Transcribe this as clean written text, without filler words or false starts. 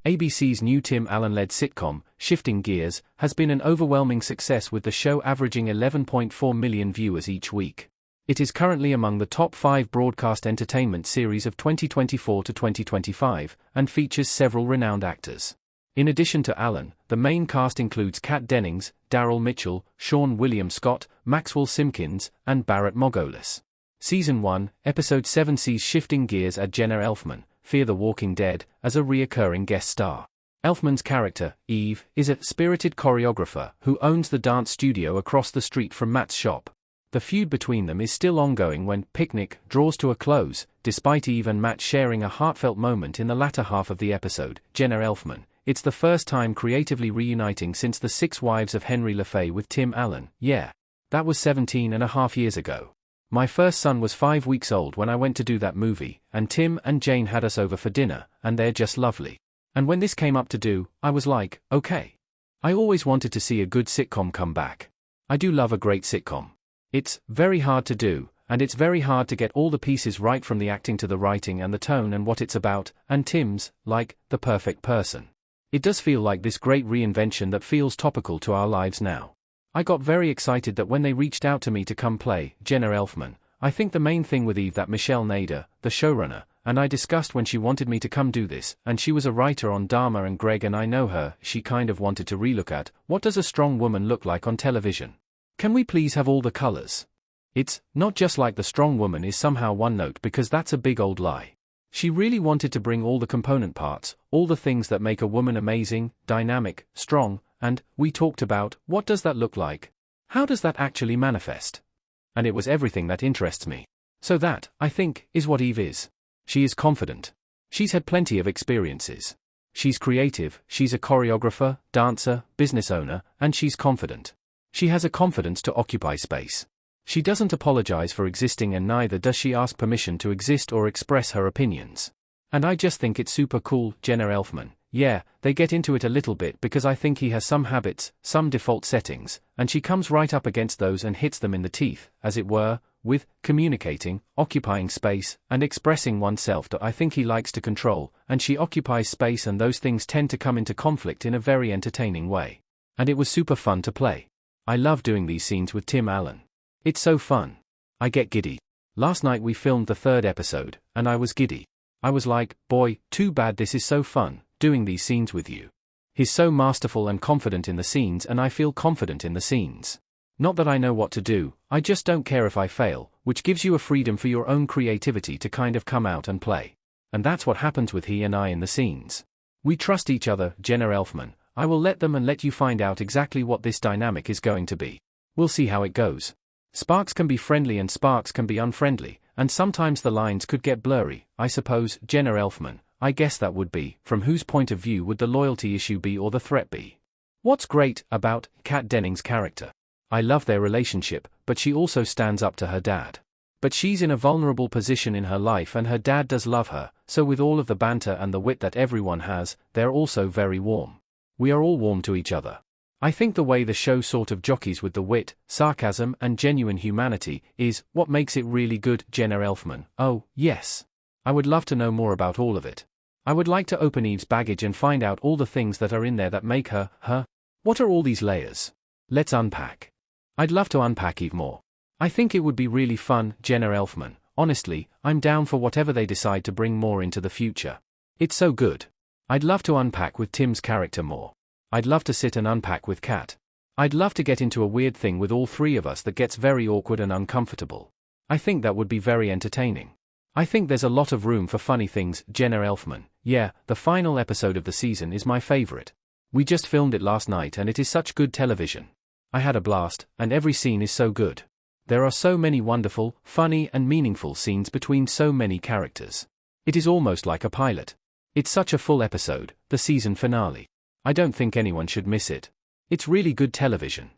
ABC's new Tim Allen-led sitcom, Shifting Gears, has been an overwhelming success with the show averaging 11.4 million viewers each week. It is currently among the top 5 broadcast entertainment series of 2024 to 2025, and features several renowned actors. In addition to Allen, the main cast includes Kat Dennings, Daryl Mitchell, Sean William Scott, Maxwell Simkins, and Barrett Margolis. Season 1, Episode 7 sees Shifting Gears add Jenna Elfman, Fear the Walking Dead, as a reoccurring guest star. Elfman's character, Eve, is a spirited choreographer who owns the dance studio across the street from Matt's shop. The feud between them is still ongoing when Picnic draws to a close, despite Eve and Matt sharing a heartfelt moment in the latter half of the episode. Jenna Elfman, it's the first time creatively reuniting since The 6 Wives of Henry LaFay with Tim Allen. Yeah. That was 17.5 years ago. My first son was 5 weeks old when I went to do that movie, and Tim and Jane had us over for dinner, and they're just lovely. And when this came up to do, I was like, okay. I always wanted to see a good sitcom come back. I do love a great sitcom. It's very hard to do, and it's very hard to get all the pieces right, from the acting to the writing and the tone and what it's about, and Tim's, like, the perfect person. It does feel like this great reinvention that feels topical to our lives now. I got very excited that when they reached out to me to come play Jenna Elfman. I think the main thing with Eve that Michelle Nader, the showrunner, and I discussed when she wanted me to come do this, and she was a writer on Dharma and Greg, and I know her, she kind of wanted to relook at, what does a strong woman look like on television? Can we please have all the colors? It's not just like the strong woman is somehow one note, because that's a big old lie. She really wanted to bring all the component parts, all the things that make a woman amazing, dynamic, strong, and we talked about, what does that look like? How does that actually manifest? And it was everything that interests me. So that, I think, is what Eve is. She is confident. She's had plenty of experiences. She's creative, she's a choreographer, dancer, business owner, and she's confident. She has a confidence to occupy space. She doesn't apologize for existing, and neither does she ask permission to exist or express her opinions. And I just think it's super cool. Jenna Elfman, yeah, they get into it a little bit because I think he has some habits, some default settings, and she comes right up against those and hits them in the teeth, as it were, with communicating, occupying space, and expressing oneself. I think he likes to control, and she occupies space, and those things tend to come into conflict in a very entertaining way. And it was super fun to play. I love doing these scenes with Tim Allen. It's so fun. I get giddy. Last night we filmed the 3rd episode, and I was giddy. I was like, boy, too bad, this is so fun, doing these scenes with you. He's so masterful and confident in the scenes, and I feel confident in the scenes. Not that I know what to do, I just don't care if I fail, which gives you a freedom for your own creativity to kind of come out and play. And that's what happens with he and I in the scenes. We trust each other. Jenna Elfman, I will let them and let you find out exactly what this dynamic is going to be. We'll see how it goes. Sparks can be friendly and sparks can be unfriendly, and sometimes the lines could get blurry, I suppose. Jenna Elfman, I guess that would be, from whose point of view would the loyalty issue be or the threat be? What's great about Kat Dennings' character? I love their relationship, but she also stands up to her dad. But she's in a vulnerable position in her life, and her dad does love her, so with all of the banter and the wit that everyone has, they're also very warm. We are all warm to each other. I think the way the show sort of jockeys with the wit, sarcasm, and genuine humanity is what makes it really good. Jenna Elfman, oh, yes. I would love to know more about all of it. I would like to open Eve's baggage and find out all the things that are in there that make her, her. What are all these layers? Let's unpack. I'd love to unpack Eve more. I think it would be really fun. Jenna Elfman, honestly, I'm down for whatever they decide to bring more into the future. It's so good. I'd love to unpack with Tim's character more. I'd love to sit and unpack with Kat. I'd love to get into a weird thing with all 3 of us that gets very awkward and uncomfortable. I think that would be very entertaining. I think there's a lot of room for funny things. Jenna Elfman, yeah, the final episode of the season is my favorite. We just filmed it last night and it is such good television. I had a blast, and every scene is so good. There are so many wonderful, funny and meaningful scenes between so many characters. It is almost like a pilot. It's such a full episode, the season finale. I don't think anyone should miss it. It's really good television.